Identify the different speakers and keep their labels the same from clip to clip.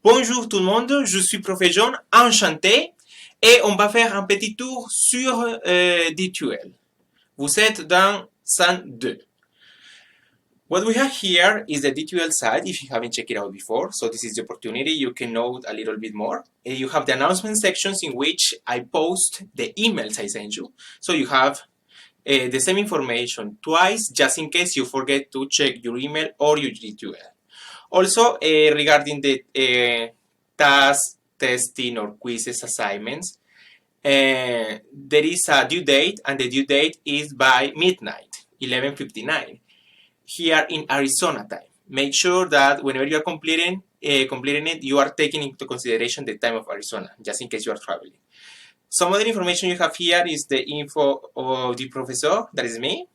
Speaker 1: Bonjour tout le monde, je suis Prof John, enchanté, et on va faire un petit tour sur D2L. Vous êtes dans 102. What we have here is the D2L site, if you haven't checked it out before, so this is the opportunity, you can know a little bit more. You have the announcement sections in which I post the emails I send you. So you have the same information twice, just in case you forget to check your email or your D2L. Also, regarding the task, testing, or quizzes assignments, there is a due date, and the due date is by midnight, 11:59, here in Arizona time. Make sure that whenever you are completing it, you are taking into consideration the time of Arizona, just in case you are traveling. Some other information you have here is the info of the professor, that is me.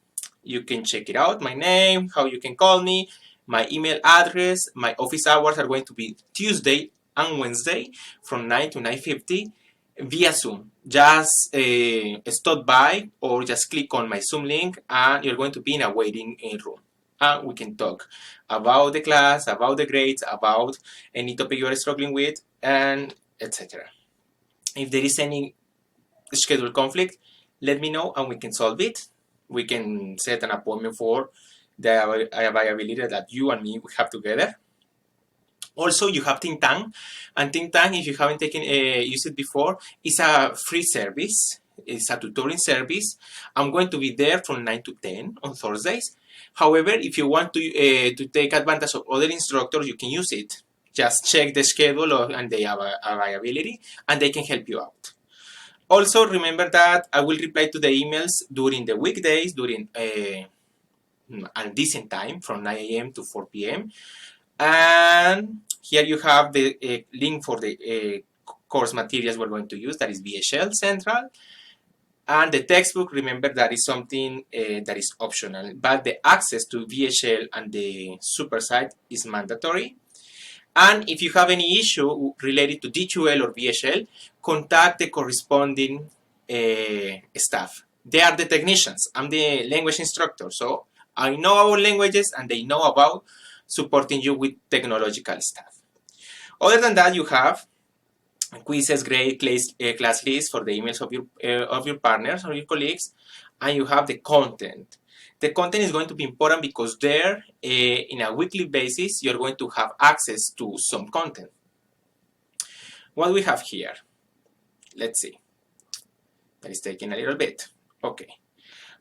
Speaker 1: You can check it out, my name, how you can call me, my email address. My office hours are going to be Tuesday and Wednesday from 9 to 9:50 via Zoom. Just stop by or just click on my Zoom link and you're going to be in a waiting room. And we can talk about the class, about the grades, about any topic you are struggling with, and etc. If there is any schedule conflict, let me know and we can solve it. We can set an appointment for the availability that you and me we have together. Also, you have Think Tank, and Think Tank, if you haven't used it before, is a free service. It's a tutoring service. I'm going to be there from 9 to 10 on Thursdays. However, if you want to take advantage of other instructors, you can use it. Just check the schedule and the availability, and they can help you out. Also, remember that I will reply to the emails during the weekdays, during a decent time from 9 a.m. to 4 p.m. And here you have the link for the course materials we're going to use, that is VHL Central. And the textbook, remember, that is something that is optional, but the access to VHL and the super site is mandatory. And if you have any issue related to D2L or VHL, contact the corresponding staff. They are the technicians. I'm the language instructor, so I know about languages and they know about supporting you with technological stuff. Other than that, you have quizzes, grade, class lists for the emails of your partners or your colleagues, and you have the content. The content is going to be important because there, in a weekly basis, you're going to have access to some content. What we have here, let's see. That is taking a little bit. Okay.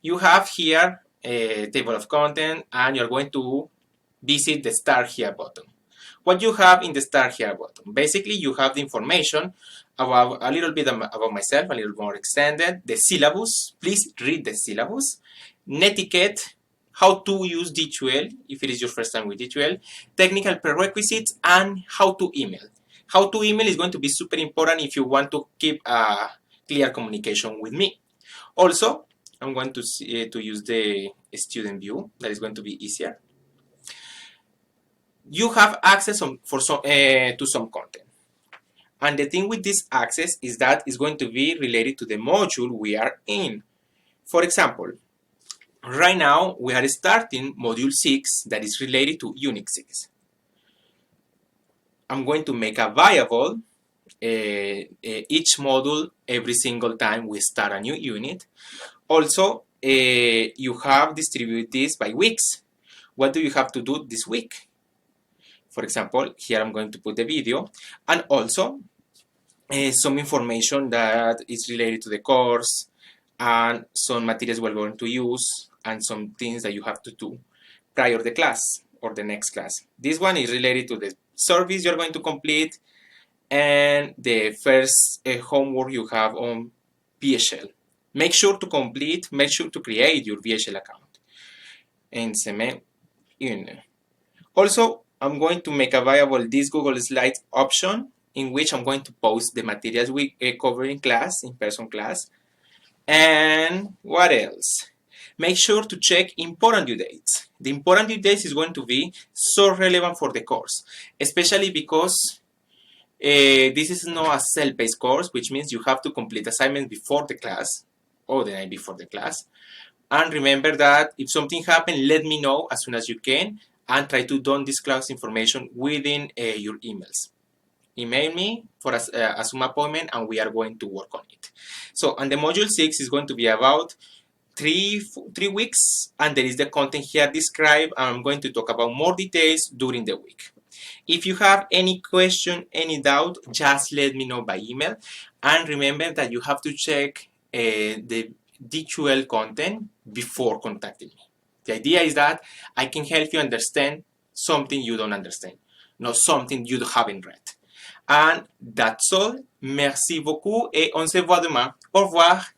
Speaker 1: You have here a table of content, and you're going to visit the Start Here button. What you have in the Start Here button, basically you have the information about a little bit about myself, a little more extended, the syllabus. Please read the syllabus. Netiquette, how to use D2L if it is your first time with D2L, technical prerequisites, and how to email. How to email is going to be super important if you want to keep a clear communication with me. Also, I'm going to use the student view. That is going to be easier. You have access to some content. And the thing with this access is that it's going to be related to the module we are in. For example, right now we are starting module 6 that is related to Unit 6. I'm going to make available each module every single time we start a new unit. Also, you have distributed this by weeks. What do you have to do this week? For example, here I'm going to put the video and also some information that is related to the course and some materials we're going to use and some things that you have to do prior to the class or the next class. This one is related to the service you're going to complete and the first homework you have on VHL. Make sure to create your VHL account in Semaine 1. Also, I'm going to make available this Google Slides option in which I'm going to post the materials we cover in class, in person class. And what else? Make sure to check important due dates. The important due dates is going to be so relevant for the course, especially because this is not a self-paced course, which means you have to complete assignments before the class or the night before the class. And remember that if something happens, let me know as soon as you can and try to don't disclose information within your emails. email me for a Zoom appointment and we are going to work on it. So, and the module 6 is going to be about 3 weeks, and there is the content here described, and I'm going to talk about more details during the week. If you have any question, any doubt, just let me know by email. And remember that you have to check the D2L content before contacting me. The idea is that I can help you understand something you don't understand, not something you haven't read. And that's all. Merci beaucoup et on se voit demain. Au revoir.